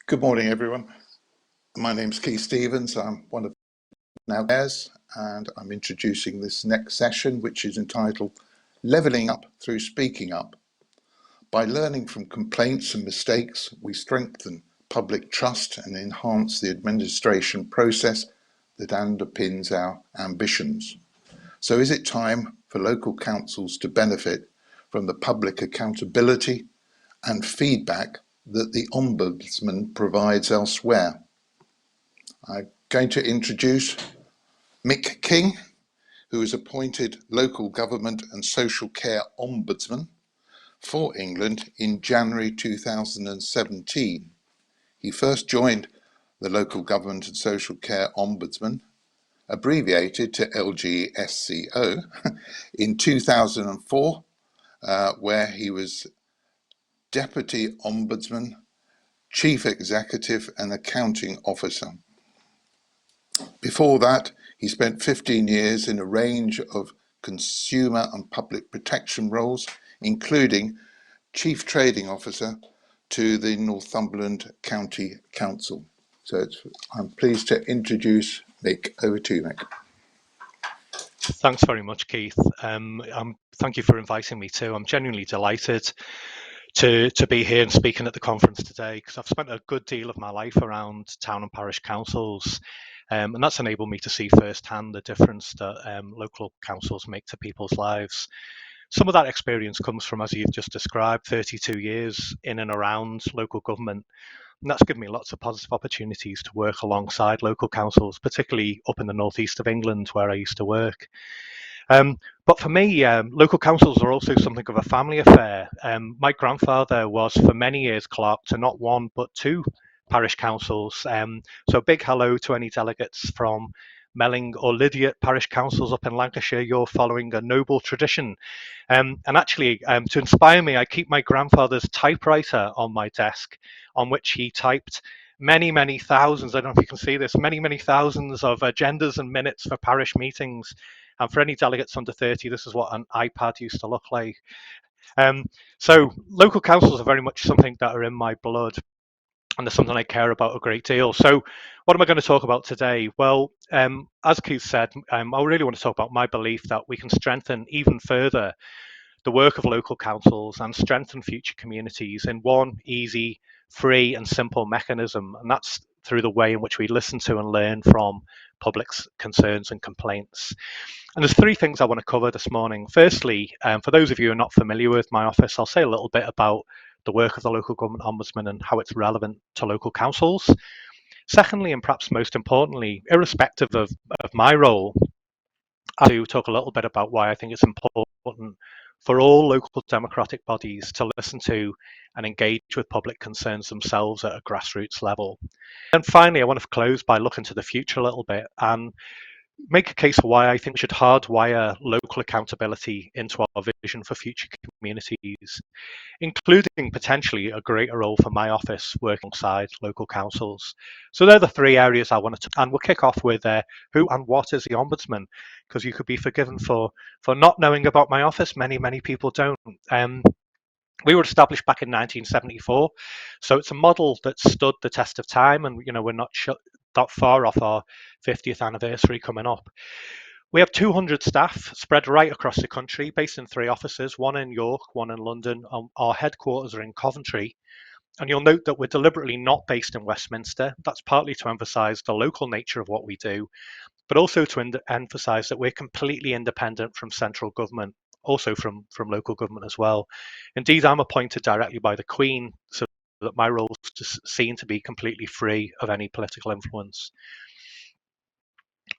Good morning, everyone. My name's Keith Stevens. I'm one of now chairs, and I'm introducing this next session, which is entitled Levelling Up Through Speaking Up. By learning from complaints and mistakes, we strengthen public trust and enhance the administration process that underpins our ambitions. So is it time for local councils to benefit from the public accountability and feedback that the Ombudsman provides elsewhere? I'm going to introduce Mick King, who was appointed Local Government and Social Care Ombudsman for England in January 2017. He first joined the Local Government and Social Care Ombudsman, abbreviated to LGSCO, in 2004, where he was Deputy Ombudsman, Chief Executive and Accounting Officer. Before that, he spent 15 years in a range of consumer and public protection roles, including Chief Trading Officer to the Northumberland County Council. So I'm pleased to introduce Mick. Over to you, Mick. Thanks very much, Keith. Thank you for inviting me too. I'm genuinely delighted to be here and speaking at the conference today, because I've spent a good deal of my life around town and parish councils, and that's enabled me to see firsthand the difference that local councils make to people's lives. Some of that experience comes from, as you've just described, 32 years in and around local government. And that's given me lots of positive opportunities to work alongside local councils, particularly up in the northeast of England where I used to work. But for me, local councils are also something of a family affair. My grandfather was for many years clerk to not one but two parish councils. So a big hello to any delegates from Melling or Lydiate parish councils up in Lancashire. You're following a noble tradition. And actually, to inspire me, I keep my grandfather's typewriter on my desk, on which he typed many thousands, I don't know if you can see this, many thousands of agendas and minutes for parish meetings. And for any delegates under 30, this is what an iPad used to look like. So local councils are very much something that are in my blood, and there's something I care about a great deal. So what am I going to talk about today? Well, as Keith said, I really want to talk about my belief that we can strengthen even further the work of local councils and strengthen future communities in one easy, free and simple mechanism, and that's through the way in which we listen to and learn from public's concerns and complaints. And there's three things I want to cover this morning. Firstly, for those of you who are not familiar with my office, I'll say a little bit about the work of the Local Government Ombudsman and how it's relevant to local councils. Secondly, and perhaps most importantly, irrespective of my role, I do talk a little bit about why I think it's important for all local democratic bodies to listen to and engage with public concerns themselves at a grassroots level. And finally, I want to close by looking to the future a little bit and make a case for why I think we should hardwire local accountability into our vision for future communities, including potentially a greater role for my office working alongside local councils. So they're the three areas I wanted to, and we'll kick off with who and what is the Ombudsman, because you could be forgiven for not knowing about my office. Many people don't. We were established back in 1974, so it's a model that stood the test of time, and we're not that far off our 50th anniversary coming up. We have 200 staff spread right across the country, based in three offices, one in York, one in London. Our headquarters are in Coventry. And you'll note that we're deliberately not based in Westminster. That's partly to emphasise the local nature of what we do, but also to emphasise that we're completely independent from central government, also from local government as well. Indeed, I'm appointed directly by the Queen, so that my role is seen to be completely free of any political influence.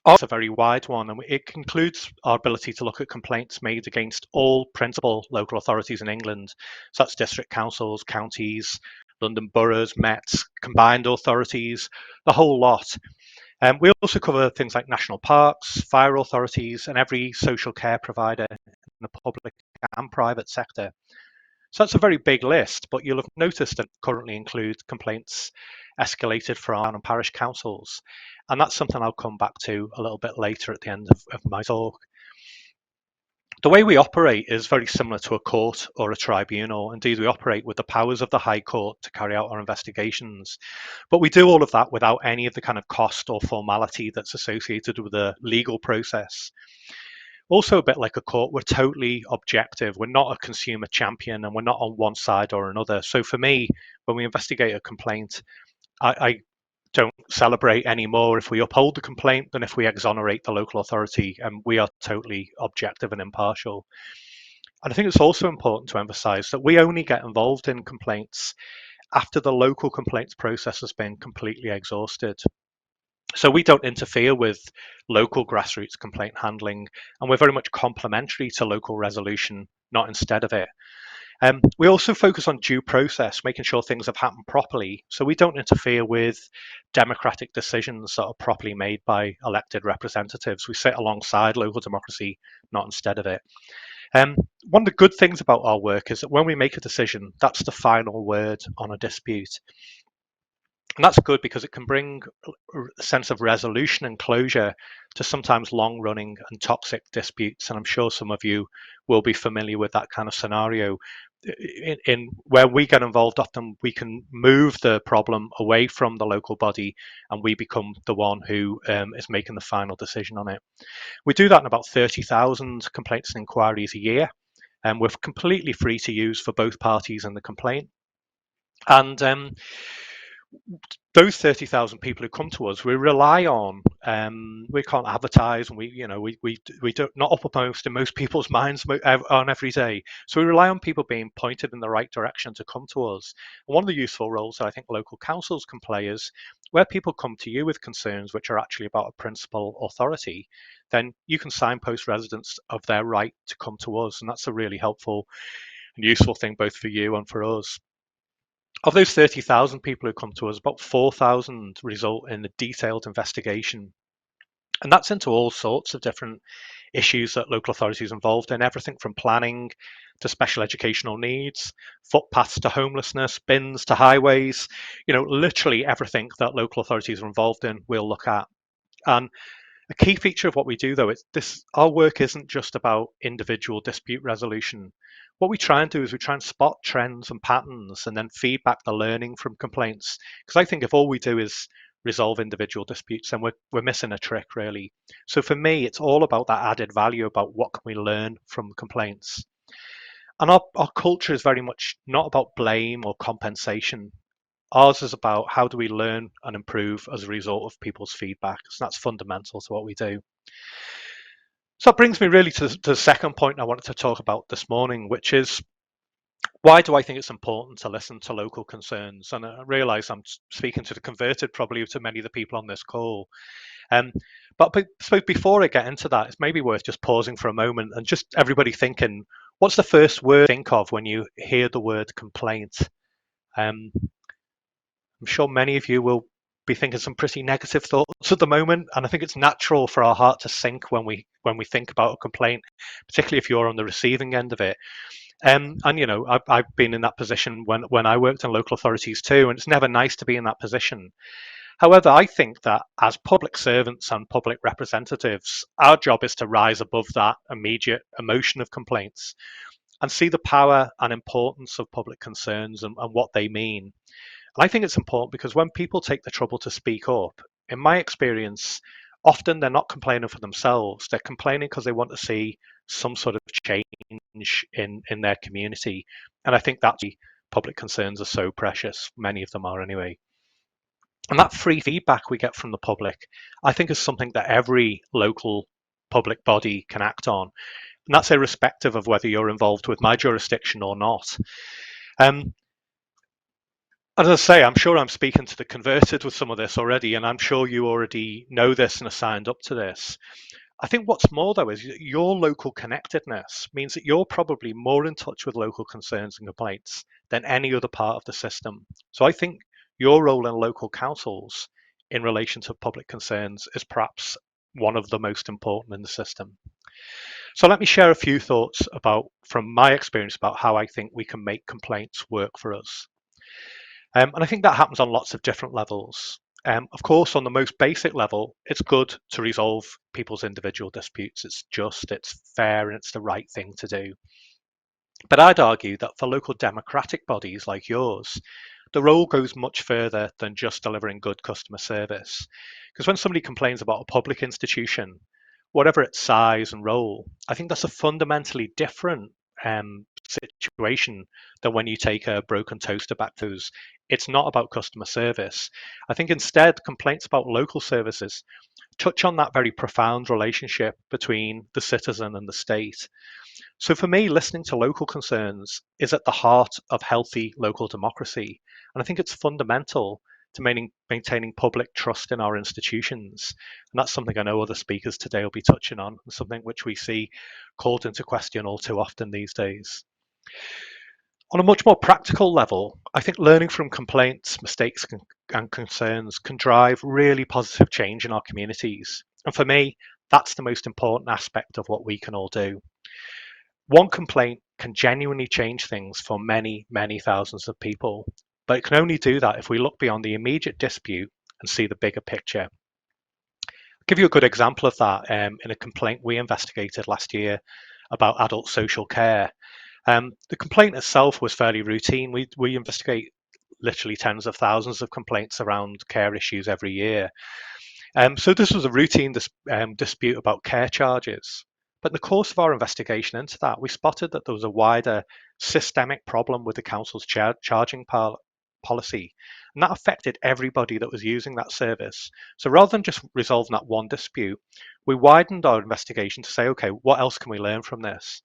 It's a very wide one, and it includes our ability to look at complaints made against all principal local authorities in England, such as district councils, counties, London boroughs, Mets, combined authorities, the whole lot. We also cover things like national parks, fire authorities, and every social care provider in the public and private sector. So that's a very big list, but you'll have noticed that it currently includes complaints escalated from town and parish councils. And that's something I'll come back to a little bit later at the end of my talk. The way we operate is very similar to a court or a tribunal. Indeed, we operate with the powers of the High Court to carry out our investigations. But we do all of that without any of the kind of cost or formality that's associated with the legal process. Also, a bit like a court, we're totally objective. We're not a consumer champion and we're not on one side or another. So for me, when we investigate a complaint, I don't celebrate any more if we uphold the complaint than if we exonerate the local authority. And we are totally objective and impartial. And I think it's also important to emphasize that we only get involved in complaints after the local complaints process has been completely exhausted. So we don't interfere with local grassroots complaint handling, and we're very much complementary to local resolution, not instead of it. We also focus on due process, making sure things have happened properly. So we don't interfere with democratic decisions that are properly made by elected representatives. We sit alongside local democracy, not instead of it. One of the good things about our work is that when we make a decision, that's the final word on a dispute. And that's good because it can bring a sense of resolution and closure to sometimes long running and toxic disputes. And I'm sure some of you will be familiar with that kind of scenario. In where we get involved, often we can move the problem away from the local body and we become the one who is making the final decision on it. We do that in about 30,000 complaints and inquiries a year, and we're completely free to use for both parties in the complaint. And those 30,000 people who come to us, we rely on. We can't advertise, and we don't not uppermost in most people's minds on every day. So we rely on people being pointed in the right direction to come to us. And one of the useful roles that I think local councils can play is where people come to you with concerns which are actually about a principal authority, then you can signpost residents of their right to come to us, and that's a really helpful and useful thing both for you and for us. Of those 30,000 people who come to us, about 4,000 result in a detailed investigation. And that's into all sorts of different issues that local authorities are involved in, everything from planning to special educational needs, footpaths to homelessness, bins to highways, literally everything that local authorities are involved in, we'll look at. And a key feature of what we do, though, is our work isn't just about individual dispute resolution. What we try and do is we try and spot trends and patterns and then feedback the learning from complaints. Because I think if all we do is resolve individual disputes, then we're missing a trick, really. So for me, it's all about that added value about what can we learn from complaints. And our culture is very much not about blame or compensation. Ours is about how do we learn and improve as a result of people's feedback. So that's fundamental to what we do. So that brings me really to the second point I wanted to talk about this morning, which is why do I think it's important to listen to local concerns? And I realise I'm speaking to the converted, probably to many of the people on this call. But so before I get into that, it's maybe worth just pausing for a moment and just everybody thinking, what's the first word you think of when you hear the word complaint? I'm sure many of you will be thinking some pretty negative thoughts at the moment, and I think it's natural for our heart to sink when we think about a complaint, particularly if you're on the receiving end of it. And I've been in that position when I worked in local authorities too, and it's never nice to be in that position. However, I think that as public servants and public representatives, our job is to rise above that immediate emotion of complaints and see the power and importance of public concerns and what they mean. And I think it's important because when people take the trouble to speak up, in my experience, often they're not complaining for themselves. They're complaining because they want to see some sort of change in their community. And I think that's why public concerns are so precious. Many of them are anyway. And that free feedback we get from the public, I think is something that every local public body can act on. And that's irrespective of whether you're involved with my jurisdiction or not. As I say, I'm sure I'm speaking to the converted with some of this already, and I'm sure you already know this and are signed up to this. I think what's more, though, is your local connectedness means that you're probably more in touch with local concerns and complaints than any other part of the system. So I think your role in local councils in relation to public concerns is perhaps one of the most important in the system. So let me share a few thoughts from my experience about how I think we can make complaints work for us. And I think that happens on lots of different levels. Of course, on the most basic level, it's good to resolve people's individual disputes. It's just, it's fair, and it's the right thing to do. But I'd argue that for local democratic bodies like yours, the role goes much further than just delivering good customer service. Because when somebody complains about a public institution, whatever its size and role, I think that's a fundamentally different situation than when you take a broken toaster back to us. It's not about customer service. I think instead, complaints about local services touch on that very profound relationship between the citizen and the state. So for me, listening to local concerns is at the heart of healthy local democracy. And I think it's fundamental to maintaining public trust in our institutions. And that's something I know other speakers today will be touching on, and something which we see called into question all too often these days. On a much more practical level, I think learning from complaints, mistakes, and concerns can drive really positive change in our communities. And for me, that's the most important aspect of what we can all do. One complaint can genuinely change things for many, many thousands of people, but it can only do that if we look beyond the immediate dispute and see the bigger picture. I'll give you a good example of that in a complaint we investigated last year about adult social care. The complaint itself was fairly routine. We investigate literally tens of thousands of complaints around care issues every year. So this was a routine dispute about care charges. But in the course of our investigation into that, we spotted that there was a wider systemic problem with the council's charging policy. And that affected everybody that was using that service. So rather than just resolving that one dispute, we widened our investigation to say, okay, what else can we learn from this?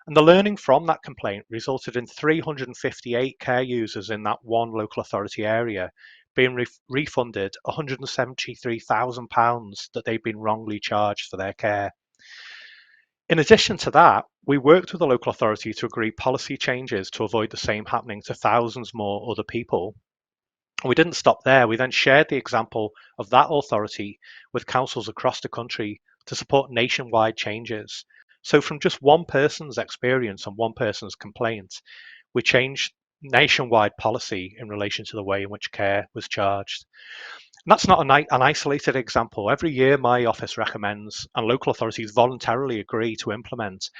And the learning from that complaint resulted in 358 care users in that one local authority area being refunded £173,000 that they've been wrongly charged for their care. In addition to that, we worked with the local authority to agree policy changes to avoid the same happening to thousands more other people. We didn't stop there. We then shared the example of that authority with councils across the country to support nationwide changes. So from just one person's experience and one person's complaint, we changed nationwide policy in relation to the way in which care was charged. And that's not an isolated example. Every year, my office recommends and local authorities voluntarily agree to implement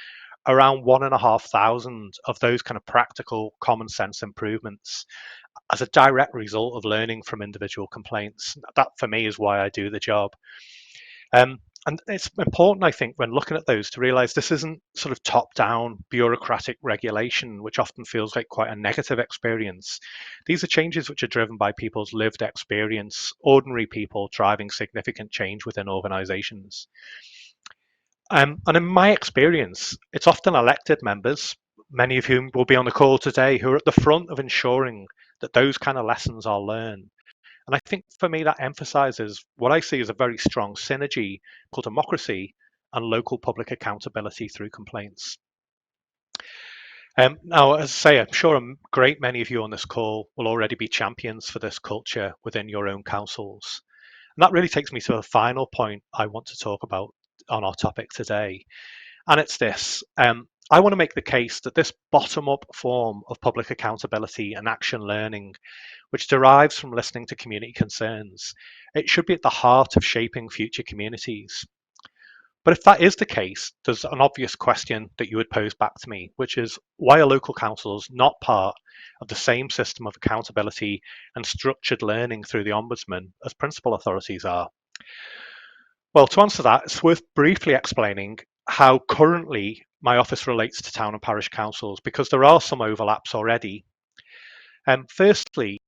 around 1,500 of those kind of practical common sense improvements as a direct result of learning from individual complaints. That for me is why I do the job. And it's important, I think, when looking at those to realize this isn't sort of top-down bureaucratic regulation, which often feels like quite a negative experience. These are changes which are driven by people's lived experience, ordinary people driving significant change within organizations. And in my experience, it's often elected members, many of whom will be on the call today, who are at the front of ensuring that those kind of lessons are learned. And I think for me, that emphasizes what I see as a very strong synergy called democracy and local public accountability through complaints. Now, as I say, I'm sure a great many of you on this call will already be champions for this culture within your own councils. And that really takes me to the final point I want to talk about on our topic today. And it's this. I want to make the case that this bottom-up form of public accountability and action learning, which derives from listening to community concerns, it should be at the heart of shaping future communities. But if that is the case, there's an obvious question that you would pose back to me, which is why are local councils not part of the same system of accountability and structured learning through the Ombudsman as principal authorities are? Well, to answer that, it's worth briefly explaining how currently my office relates to town and parish councils, because there are some overlaps already. Firstly,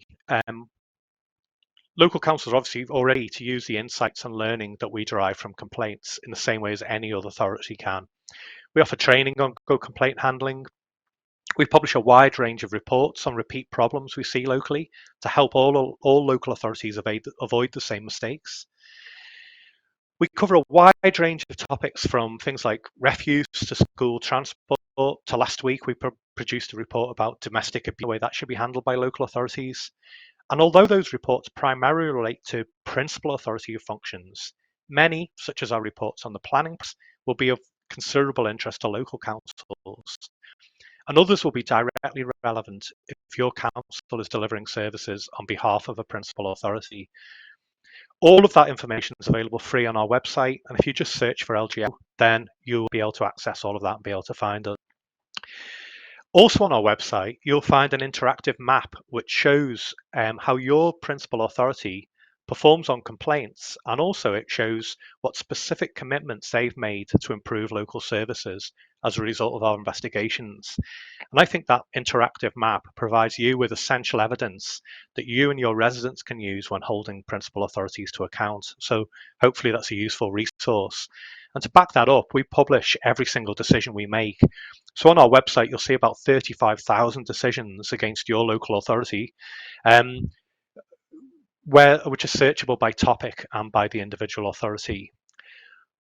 local councils are obviously already to use the insights and learning that we derive from complaints in the same way as any other authority can. We offer training on good complaint handling. We publish a wide range of reports on repeat problems we see locally to help all local authorities avoid the same mistakes. We cover a wide range of topics from things like refuse to school transport to last week we produced a report about domestic abuse, the way that should be handled by local authorities. And although those reports primarily relate to principal authority functions, many, such as our reports on the planning, will be of considerable interest to local councils. And others will be directly relevant if your council is delivering services on behalf of a principal authority. All of that information is available free on our website, and if you just search for LGO, then you'll be able to access all of that and be able to find us. Also on our website, you'll find an interactive map which shows how your principal authority performs on complaints, and also it shows what specific commitments they've made to improve local services as a result of our investigations. And I think that interactive map provides you with essential evidence that you and your residents can use when holding principal authorities to account. So hopefully that's a useful resource. And to back that up, we publish every single decision we make. So on our website, you'll see about 35,000 decisions against your local authority, which is searchable by topic and by the individual authority.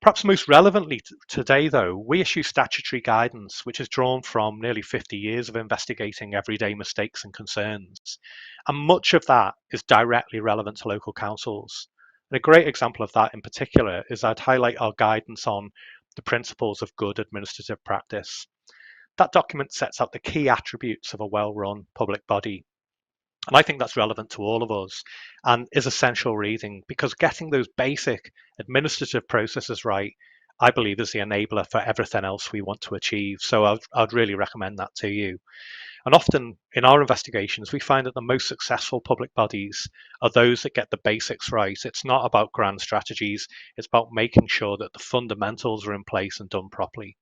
Perhaps most relevantly today, though, we issue statutory guidance, which is drawn from nearly 50 years of investigating everyday mistakes and concerns. And much of that is directly relevant to local councils. And a great example of that in particular is I'd highlight our guidance on the principles of good administrative practice. That document sets out the key attributes of a well-run public body. And I think that's relevant to all of us and is essential reading, because getting those basic administrative processes right, I believe, is the enabler for everything else we want to achieve. So I'd really recommend that to you. And often in our investigations, we find that the most successful public bodies are those that get the basics right. It's not about grand strategies. It's about making sure that the fundamentals are in place and done properly.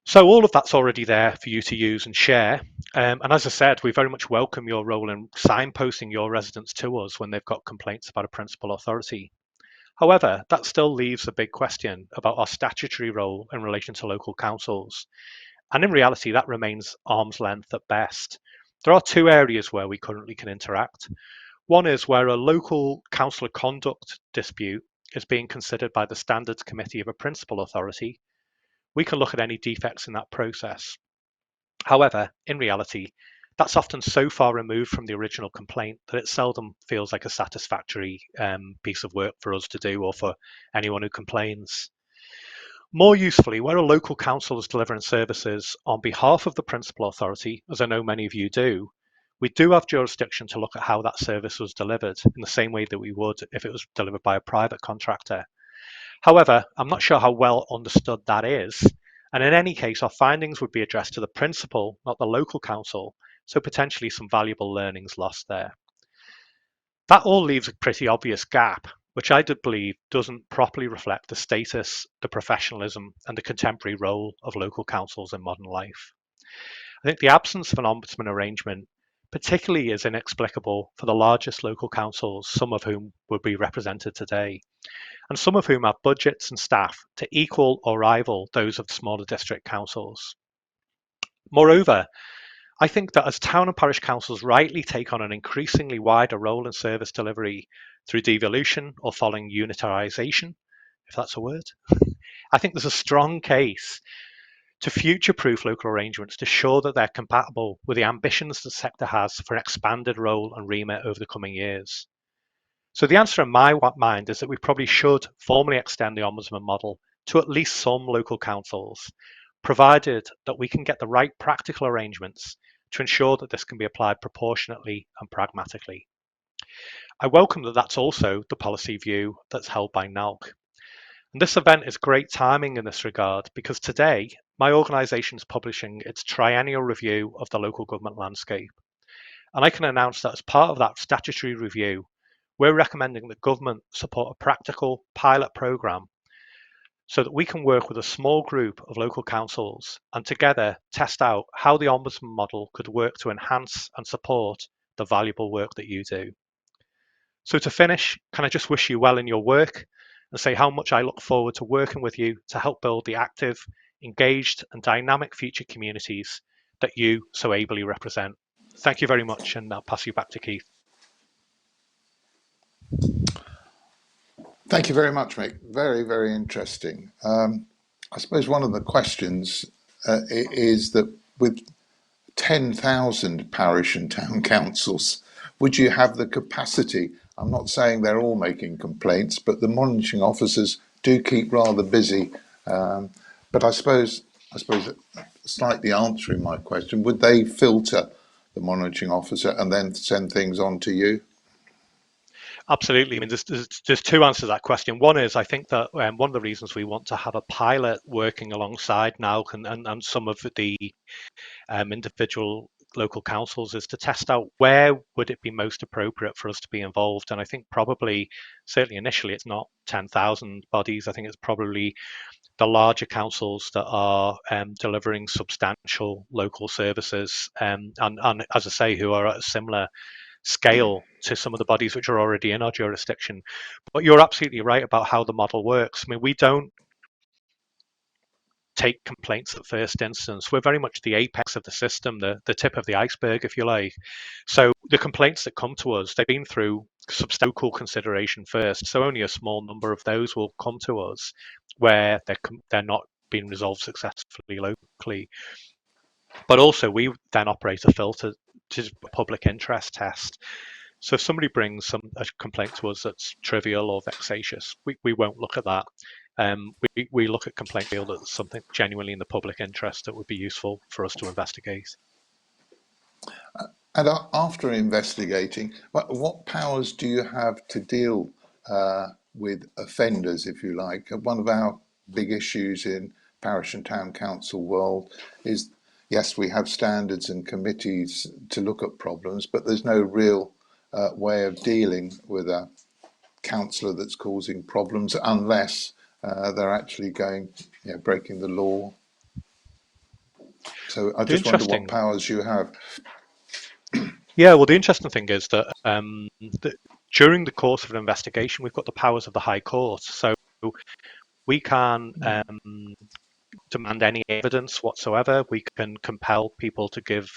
So all of that's already there for you to use and share. And as I said, we very much welcome your role in signposting your residents to us when they've got complaints about a principal authority. However, that still leaves a big question about our statutory role in relation to local councils. And in reality, that remains arm's length at best. There are two areas where we currently can interact. One is where a local councillor conduct dispute is being considered by the Standards Committee of a principal authority. We can look at any defects in that process. However, in reality, that's often so far removed from the original complaint that it seldom feels like a satisfactory piece of work for us to do or for anyone who complains. More usefully, where a local council is delivering services on behalf of the principal authority, as I know many of you do, we do have jurisdiction to look at how that service was delivered in the same way that we would if it was delivered by a private contractor. However, I'm not sure how well understood that is, and in any case, our findings would be addressed to the principal, not the local council, so potentially some valuable learnings lost there. That all leaves a pretty obvious gap, which I do believe doesn't properly reflect the status, the professionalism, and the contemporary role of local councils in modern life. I think the absence of an ombudsman arrangement particularly is inexplicable for the largest local councils, some of whom would be represented today, and some of whom have budgets and staff to equal or rival those of the smaller district councils. Moreover, I think that as town and parish councils rightly take on an increasingly wider role in service delivery through devolution or following unitarisation, if that's a word, I think there's a strong case to future-proof local arrangements to show that they're compatible with the ambitions the sector has for an expanded role and remit over the coming years. So the answer in my mind is that we probably should formally extend the Ombudsman model to at least some local councils, provided that we can get the right practical arrangements to ensure that this can be applied proportionately and pragmatically. I welcome that that's also the policy view that's held by NALC. And this event is great timing in this regard because today my organisation is publishing its triennial review of the local government landscape. And I can announce that as part of that statutory review, we're recommending that government support a practical pilot programme so that we can work with a small group of local councils and together test out how the Ombudsman model could work to enhance and support the valuable work that you do. So to finish, can I just wish you well in your work and say how much I look forward to working with you to help build the active, engaged and dynamic future communities that you so ably represent. Thank you very much, and I'll pass you back to Keith. Thank you very much, Mick. Very, very interesting. I suppose one of the questions is that with 10,000 parish and town councils, would you have the capacity? I'm not saying they're all making complaints, but the monitoring officers do keep rather busy. But I suppose slightly answering my question, would they filter the monitoring officer and then send things on to you? Absolutely. I mean, there's two answers to that question. One is I think that one of the reasons we want to have a pilot working alongside now and some of the individual local councils is to test out where would it be most appropriate for us to be involved. And I think probably, certainly initially, it's not 10,000 bodies. I think it's probably the larger councils that are delivering substantial local services and, as I say, who are at a similar scale to some of the bodies which are already in our jurisdiction. But you're absolutely right about how the model works. I mean, we don't take complaints at first instance. We're very much the apex of the system, the tip of the iceberg, if you like. So the complaints that come to us, they've been through substantial consideration first. So only a small number of those will come to us where they're not being resolved successfully locally. But also, we then operate a filter to public interest test. So if somebody brings a complaint to us that's trivial or vexatious, we won't look at that. We look at complaint feel that's something genuinely in the public interest that would be useful for us to investigate. And after investigating, what powers do you have to deal with offenders, if you like? One of our big issues in parish and town council world is, yes, we have standards and committees to look at problems, but there's no real way of dealing with a councillor that's causing problems unless they're actually breaking the law. So I just wonder what powers you have. Yeah, well, the interesting thing is that during the course of an investigation, we've got the powers of the High Court. So we can demand any evidence whatsoever. We can compel people to give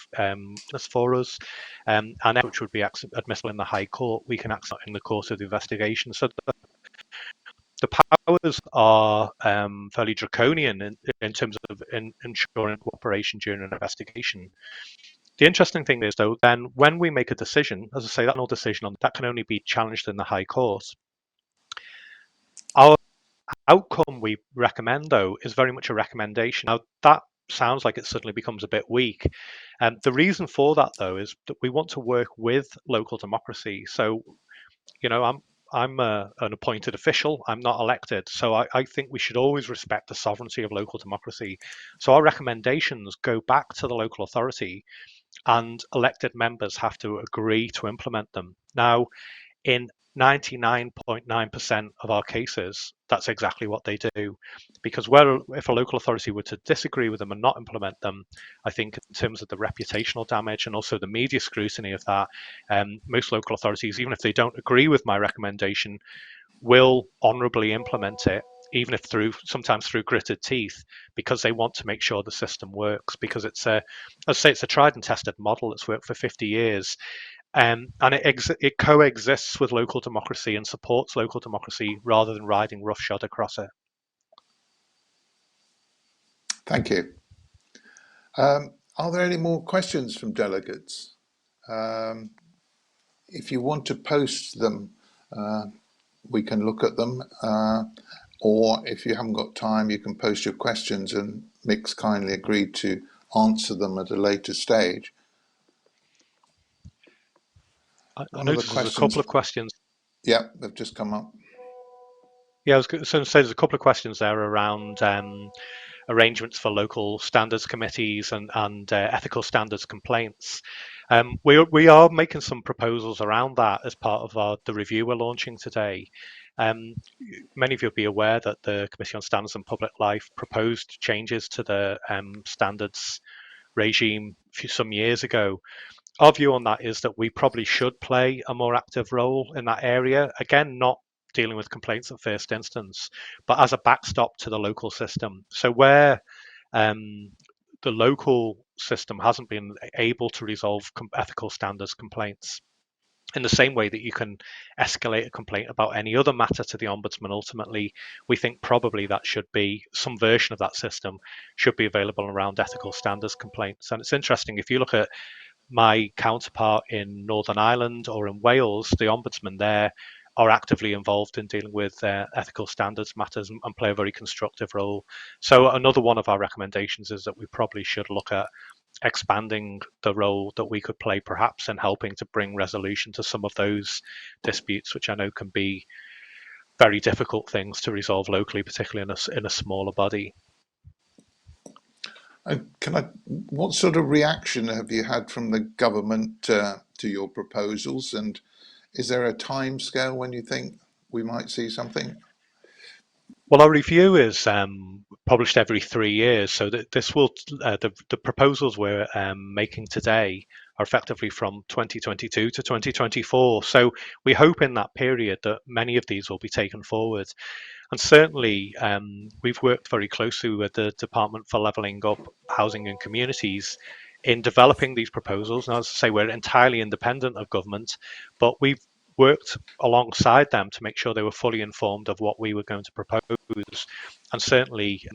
this for us, and which would be admissible in the High Court. We can act in the course of the investigation. So the powers are fairly draconian in terms of ensuring cooperation during an investigation. The interesting thing is, though, then when we make a decision, as I say, that no decision that can only be challenged in the High Court. Our outcome we recommend, though, is very much a recommendation. Now, that sounds like it suddenly becomes a bit weak. The reason for that, though, is that we want to work with local democracy. So, I'm an appointed official. I'm not elected. So I think we should always respect the sovereignty of local democracy. So our recommendations go back to the local authority, and elected members have to agree to implement them. Now, in 99.9% of our cases, that's exactly what they do. Because if a local authority were to disagree with them and not implement them, I think in terms of the reputational damage and also the media scrutiny of that, most local authorities, even if they don't agree with my recommendation, will honourably implement it, even if sometimes through gritted teeth, because they want to make sure the system works. Because it's a tried and tested model that's worked for 50 years. And it coexists with local democracy and supports local democracy rather than riding roughshod across it. Thank you. Are there any more questions from delegates? If you want to post them, we can look at them. Or if you haven't got time, you can post your questions and Mick's kindly agreed to answer them at a later stage. I noticed there's a couple of questions. Yeah, they've just come up. Yeah, I was going to say there's a couple of questions there around arrangements for local standards committees and ethical standards complaints. We are making some proposals around that as part of the review we're launching today. Many of you will be aware that the Committee on Standards and Public Life proposed changes to the standards regime some years ago. Our view on that is that we probably should play a more active role in that area. Again, not dealing with complaints at first instance, but as a backstop to the local system. So where the local system hasn't been able to resolve ethical standards complaints, in the same way that you can escalate a complaint about any other matter to the Ombudsman, ultimately, we think probably that should be some version of that system should be available around ethical standards complaints. And it's interesting, if you look at my counterpart in Northern Ireland or in Wales, the Ombudsman there are actively involved in dealing with ethical standards matters and play a very constructive role. So another one of our recommendations is that we probably should look at expanding the role that we could play, perhaps in helping to bring resolution to some of those disputes, which I know can be very difficult things to resolve locally, particularly in a smaller body. What sort of reaction have you had from the government to your proposals, and is there a timescale when you think we might see something? Well, our review is published every 3 years, so that this will the proposals we're making today are effectively from 2022 to 2024. So we hope in that period that many of these will be taken forward. And certainly, we've worked very closely with the Department for Levelling Up Housing and Communities in developing these proposals. And as I say, we're entirely independent of government, but we've worked alongside them to make sure they were fully informed of what we were going to propose. And certainly,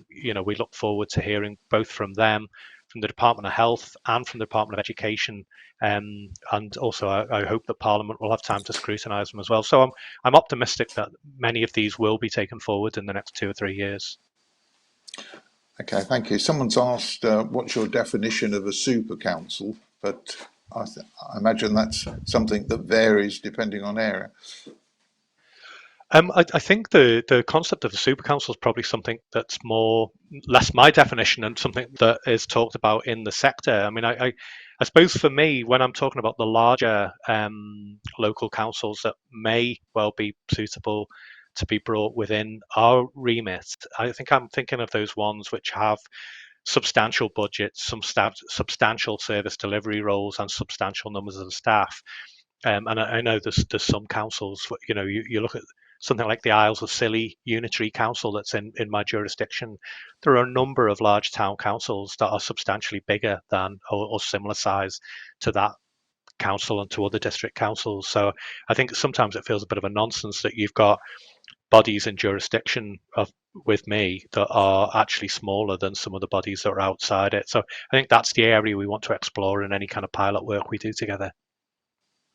we look forward to hearing both from them, from the Department of Health, and from the Department of Education. And also, I hope that Parliament will have time to scrutinise them as well. So I'm optimistic that many of these will be taken forward in the next 2 or 3 years. Okay, thank you. Someone's asked, what's your definition of a super council? But I imagine that's something that varies depending on area. I think the concept of the super council is probably something that's less my definition and something that is talked about in the sector. I mean, I suppose for me, when I'm talking about the larger local councils that may well be suitable to be brought within our remit, I think I'm thinking of those ones which have substantial budgets, some substantial service delivery roles, and substantial numbers of staff. And I know there's some councils, you look at something like the Isles of Scilly Unitary Council that's in my jurisdiction. There are a number of large town councils that are substantially bigger than or similar size to that council and to other district councils. So I think sometimes it feels a bit of a nonsense that you've got bodies in jurisdiction with me that are actually smaller than some of the bodies that are outside it. So I think that's the area we want to explore in any kind of pilot work we do together.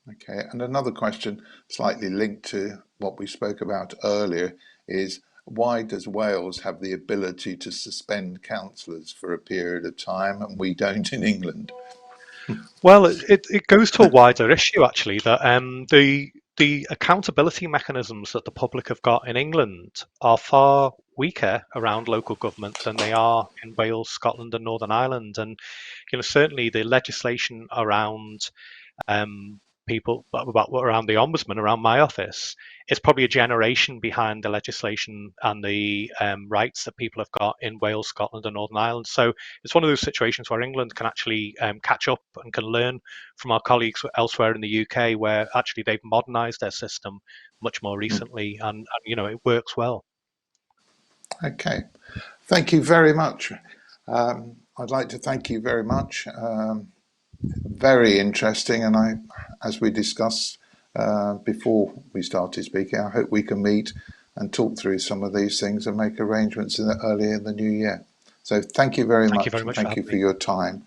Okay, and another question slightly linked to what we spoke about earlier is, why does Wales have the ability to suspend councillors for a period of time and we don't in England? Well, it goes to a wider issue actually, that the accountability mechanisms that the public have got in England are far weaker around local government than they are in Wales, Scotland, and Northern Ireland. And certainly the legislation around people around the Ombudsman, around my office, it's probably a generation behind the legislation and the rights that people have got in Wales, Scotland, and Northern Ireland. So it's one of those situations where England can actually catch up and can learn from our colleagues elsewhere in the UK, where actually they've modernised their system much more recently, and it works well. Okay, thank you very much. I'd like to thank you very much. Very interesting, and as we discussed before we started speaking, I hope we can meet and talk through some of these things and make arrangements early in the new year. So thank you very much. Thank you very much. Thank you for your time.